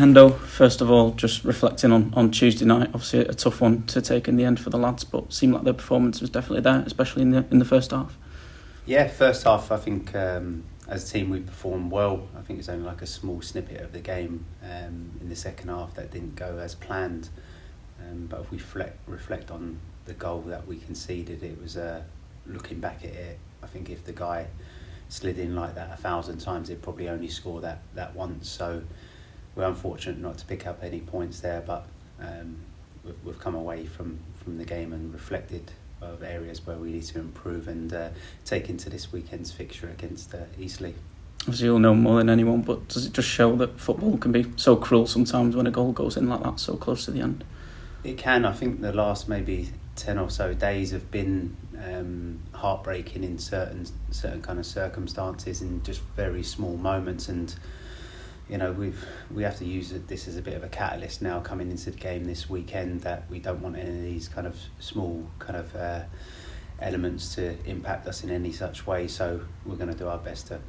Hendo, first of all, just reflecting on Tuesday night, obviously a tough one to take in the end for the lads, but seemed like their performance was definitely there, especially in the first half. Yeah, first half, I think as a team we performed well. I think it's only like a small snippet of the game in the second half that didn't go as planned. But if we reflect on the goal that we conceded, it was looking back at it, I think if the guy slid in like that 1,000 times, he'd probably only score that once. So we're unfortunate not to pick up any points there, but we've come away from the game and reflected of areas where we need to improve and take into this weekend's fixture against Eastleigh. Obviously you'll know more than anyone, but does it just show that football can be so cruel sometimes when a goal goes in like that so close to the end? It can. I think the last maybe 10 or so days have been heartbreaking in certain kind of circumstances in just very small moments, and you know we have to use this as a bit of a catalyst now coming into the game this weekend, that we don't want any of these kind of small kind of elements to impact us in any such way. So we're going to do our best to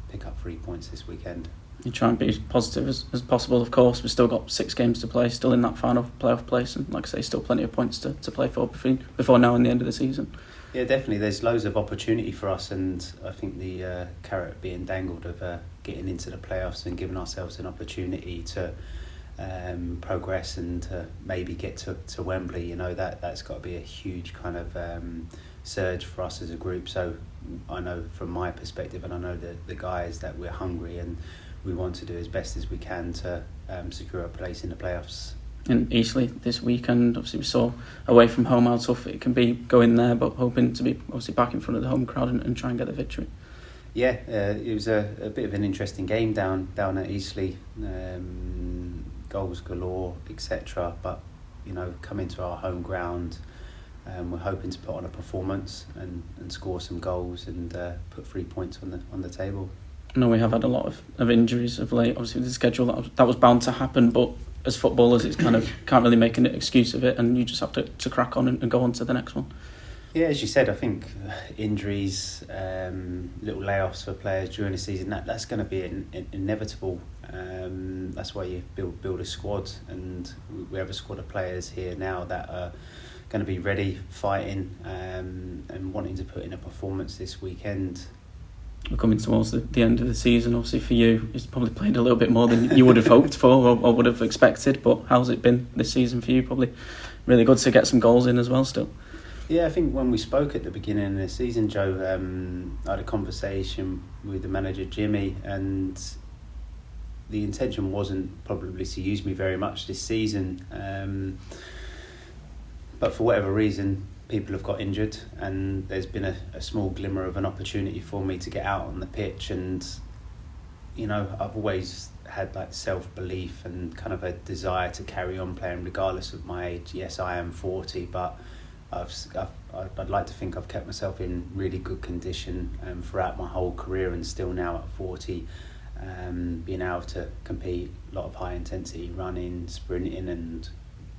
pick up 3 points this weekend. You try and be as positive as possible, of course. We've still got 6 games to play, still in that final playoff place, and like I say, still plenty of points to play for before now and the end of the season. Yeah, definitely. There's loads of opportunity for us, and I think the carrot being dangled of getting into the playoffs and giving ourselves an opportunity to progress and maybe get to Wembley, you know, that's got to be a huge kind of surge for us as a group. So I know from my perspective, and I know the guys, that we're hungry and we want to do as best as we can to secure a place in the playoffs. In Eastleigh this weekend, obviously we saw away from home how tough it can be going there, but hoping to be obviously back in front of the home crowd and try and get the victory. Yeah, it was a bit of an interesting game down at Eastleigh, goals galore, etc. But you know, coming to our home ground, we're hoping to put on a performance and score some goals and put 3 points on the table. I know we have had a lot of injuries of late. Obviously, the schedule that was bound to happen, but as footballers, it's kind of can't really make an excuse of it, and you just have to crack on and go on to the next one. Yeah, as you said, I think injuries, little layoffs for players during the season, that's going to be inevitable. That's why you build a squad, and we have a squad of players here now that are going to be ready, fighting, and wanting to put in a performance this weekend. We're coming towards the end of the season. Obviously for you, it's probably played a little bit more than you would have hoped for or would have expected, but how's it been this season for you? Probably really good to get some goals in as well still. Yeah, I think when we spoke at the beginning of the season, Joe, I had a conversation with the manager, Jimmy, and the intention wasn't probably to use me very much this season, but for whatever reason, people have got injured, and there's been a small glimmer of an opportunity for me to get out on the pitch. And you know, I've always had like self-belief and kind of a desire to carry on playing regardless of my age. Yes, I am 40, but I'd like to think I've kept myself in really good condition throughout my whole career, and still now at 40, being able to compete a lot of high intensity running, sprinting, and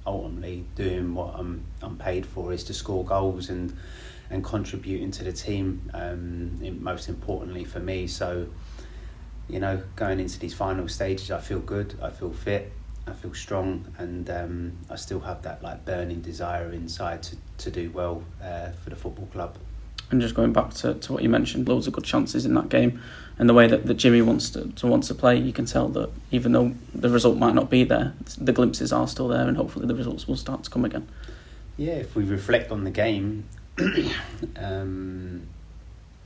ultimately doing what I'm paid for, is to score goals and contributing to the team, most importantly for me. So you know, going into these final stages, I feel good, I feel fit, I feel strong, and I still have that like burning desire inside to do well for the football club. And just going back to what you mentioned, loads of good chances in that game, and the way that Jimmy wants to play, you can tell that even though the result might not be there, the glimpses are still there, and hopefully the results will start to come again. Yeah, if we reflect on the game,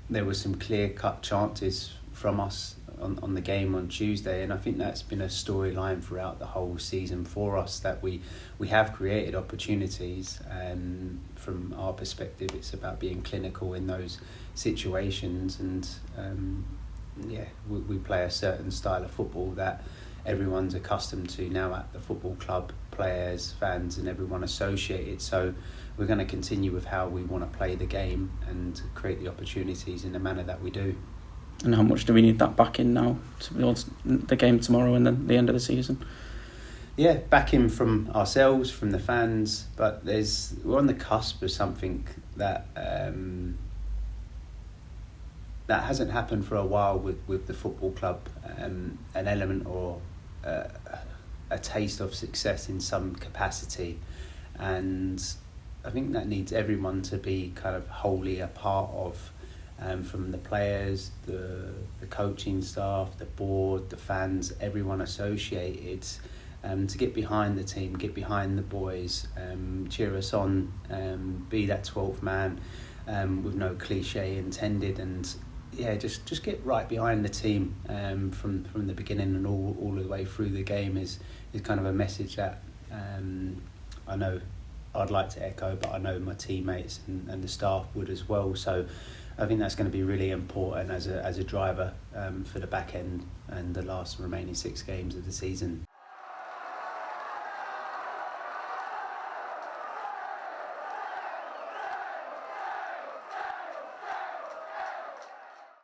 there were some clear-cut chances from us on the game on Tuesday, and I think that's been a storyline throughout the whole season for us, that we have created opportunities. From our perspective, it's about being clinical in those situations, and we play a certain style of football that everyone's accustomed to now at the football club, players, fans, and everyone associated. So we're going to continue with how we want to play the game and create the opportunities in the manner that we do. And how much do we need that back in now towards the game tomorrow and then the end of the season? Yeah, backing from ourselves, from the fans, but we're on the cusp of something that hasn't happened for a while with the football club. An element or a taste of success in some capacity, and I think that needs everyone to be kind of wholly a part of, from the players, the coaching staff, the board, the fans, everyone associated, to get behind the team, get behind the boys, cheer us on, be that 12th man, with no cliche intended, and just get right behind the team, from the beginning and all the way through the game is kind of a message that I know I'd like to echo, but I know my teammates and the staff would as well. So I think that's going to be really important as a driver, for the back end and the last remaining 6 games of the season.